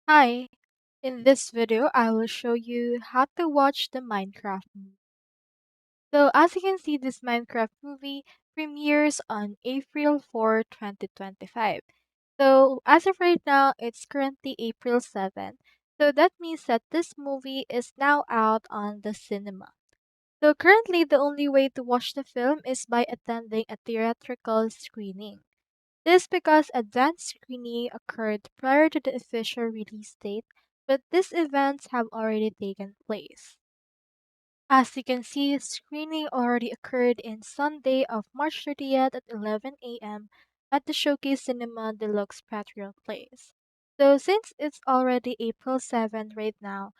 Hi, in this video I will show you how to watch the Minecraft movie. So as you can see, this Minecraft movie premieres on April 4, 2025. So as of right now, it's currently April 7. So that means that this movie is now out on the cinema. So currently the only way to watch the film is by attending a theatrical screening. This because advanced screening occurred prior to the official release date, but these events have already taken place. As you can see, screening already occurred in Sunday of March 30th at 11 a.m. at the Showcase Cinema Deluxe Patriot Place. So since it's already April 7th right now,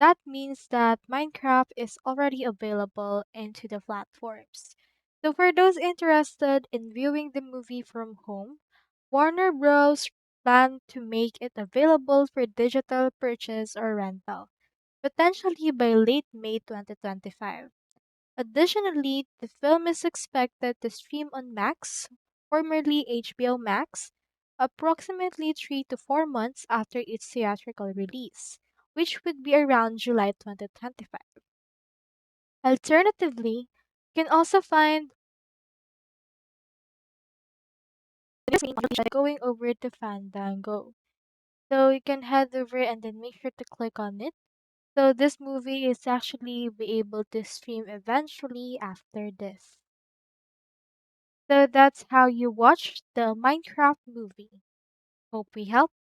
that means that Minecraft is already available into the platforms. So for those interested in viewing the movie from home, Warner Bros. Plan to make it available for digital purchase or rental potentially by late May 2025. Additionally, the film is expected to stream on Max, formerly HBO Max, approximately 3 to 4 months after its theatrical release, which would be around July 2025. Alternatively, you can also find this by going over to Fandango. So you can head over and then make sure to click on it. So this movie is actually be able to stream eventually after this. So that's how you watch the Minecraft movie. Hope we helped.